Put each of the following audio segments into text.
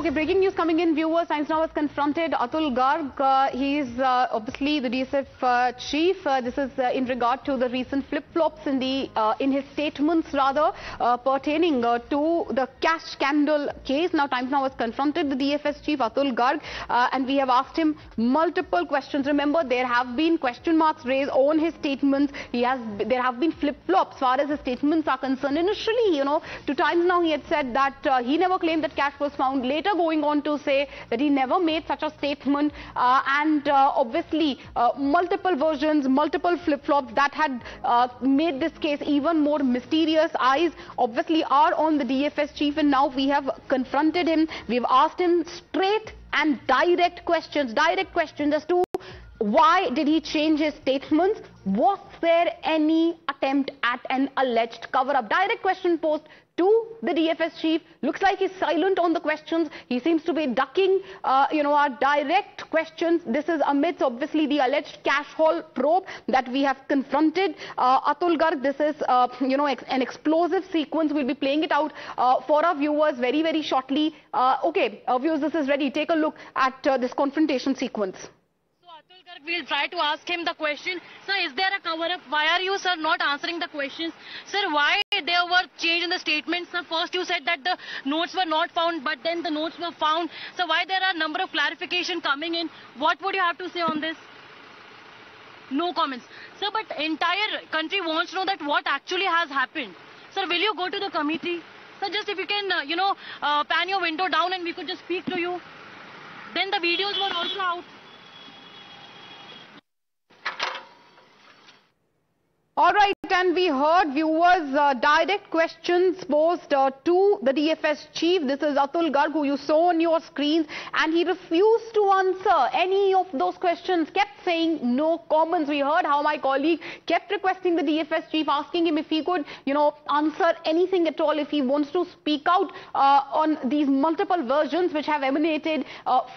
Okay, breaking news coming in, viewers. Science Now has confronted Atul Garg. He is obviously the DSF chief. This is in regard to the recent flip-flops in his statements, rather, pertaining to the cash scandal case. Now, Times Now has confronted the DFS chief, Atul Garg, and we have asked him multiple questions. Remember, there have been question marks raised on his statements. There have been flip-flops as far as his statements are concerned. Initially, to Times Now, he had said that he never claimed that cash was found. Later, going on to say that he never made such a statement, and obviously multiple versions, multiple flip-flops that had made this case even more mysterious. Eyes obviously are on the DFS chief, and now we have confronted him. We've asked him straight and direct questions as to why did he change his statements? Was there any attempt at an alleged cover-up? Direct question posed to the DFS chief. Looks like he's silent on the questions. He seems to be ducking, our direct questions. This is amidst, obviously, the alleged cash haul probe that we have confronted Atul Garg. This is, an explosive sequence. We'll be playing it out for our viewers very, very shortly. Okay, viewers, this is ready. Take a look at this confrontation sequence. We'll try to ask him the question. Sir, is there a cover-up? Why are you, sir, not answering the questions? Sir, why there were change in the statements? Sir, first you said that the notes were not found, but then the notes were found. So why there are a number of clarification coming in? What would you have to say on this? No comments. Sir, but entire country wants to know that what actually has happened. Sir, will you go to the committee? Sir, just if you can, pan your window down and we could just speak to you. Then the videos were also out. All right, and we heard viewers' direct questions posed to the DFS chief. This is Atul Garg, who you saw on your screens, and he refused to answer any of those questions, kept saying no comments. We heard how my colleague kept requesting the DFS chief, asking him if he could, answer anything at all, if he wants to speak out on these multiple versions which have emanated,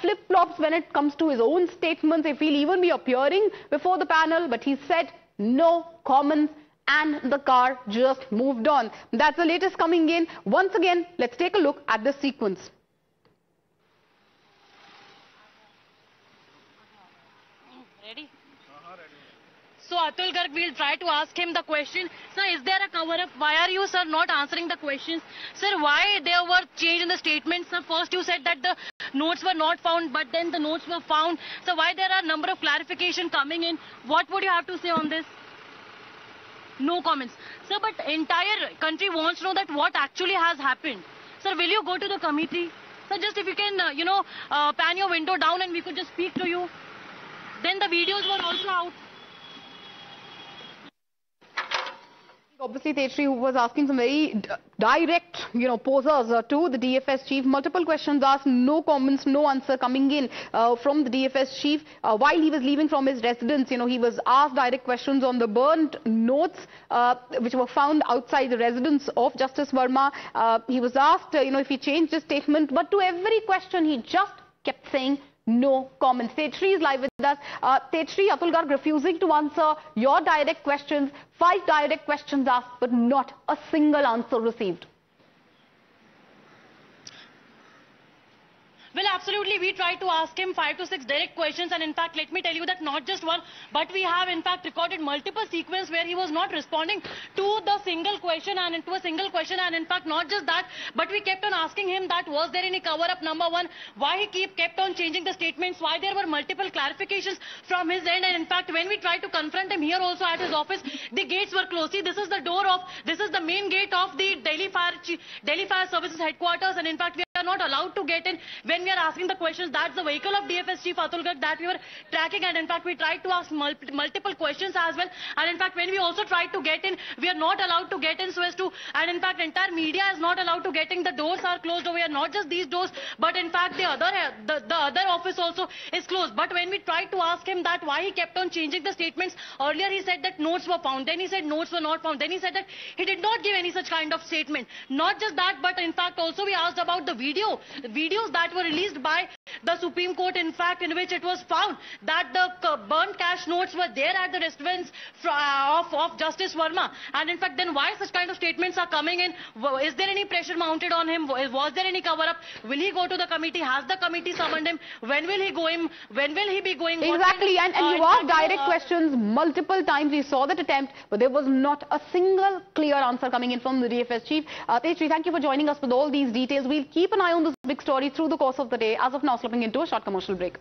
flip-flops when it comes to his own statements, if he'll even be appearing before the panel. But he said no comments, and the car just moved on. That's the latest coming in. Once again, let's take a look at this sequence. Ready? So Atul Garg, we'll try to ask him the question. Sir, is there a cover-up? Why are you, sir, not answering the questions? Sir, why there were change in the statements? Sir, first you said that the notes were not found, but then the notes were found. So why there are a number of clarification coming in? What would you have to say on this? No comments. Sir, but entire country wants to know that what actually has happened. Sir, will you go to the committee? Sir, just if you can, pan your window down and we could just speak to you. Then the videos were also out. Obviously, Tetri, who was asking some very direct, posers to the DFS chief. Multiple questions asked, no comments, no answer coming in from the DFS chief. While he was leaving from his residence, he was asked direct questions on the burnt notes which were found outside the residence of Justice Verma. He was asked, if he changed his statement, but to every question, he just kept saying no comments. Tetri is live with us. Tetri, Atul Garg refusing to answer your direct questions. 5 direct questions asked, but not a single answer received. Well, absolutely, we tried to ask him 5 to 6 direct questions, and in fact, let me tell you that not just one, but we have in fact recorded multiple sequences where he was not responding to the single question and in fact, not just that, but we kept on asking him that was there any cover-up, number one, why he kept on changing the statements, why there were multiple clarifications from his end, and in fact, when we tried to confront him here also at his office, the gates were closed. See, this is the main gate of the Delhi Fire Services headquarters, and in fact, we are not allowed to get in when we are asking the questions. That's the vehicle of DFS chief Atul Garg that we were tracking, and in fact we tried to ask multiple questions as well, and in fact when we also tried to get in, we are not allowed to get in so as to, and in fact entire media is not allowed to get in. The doors are closed over here, not just these doors, but in fact the other office also is closed. But when we tried to ask him that why he kept on changing the statements, earlier he said that notes were found, then he said notes were not found, then he said that he did not give any such kind of statement. Not just that, but in fact also we asked about the videos that were released by the Supreme Court, in fact, in which it was found that the burnt cash notes were there at the residence of Justice Verma. And in fact, then why such kind of statements are coming in? Is there any pressure mounted on him? Was there any cover-up? Will he go to the committee? Has the committee summoned him? When will he go in? When will he be going? Exactly, and you asked direct questions multiple times. We saw that attempt, but there was not a single clear answer coming in from the DFS chief. Tejasvi, thank you for joining us with all these details. We'll keep an eye on this big story through the course of the day. As of now, slipping into a short commercial break.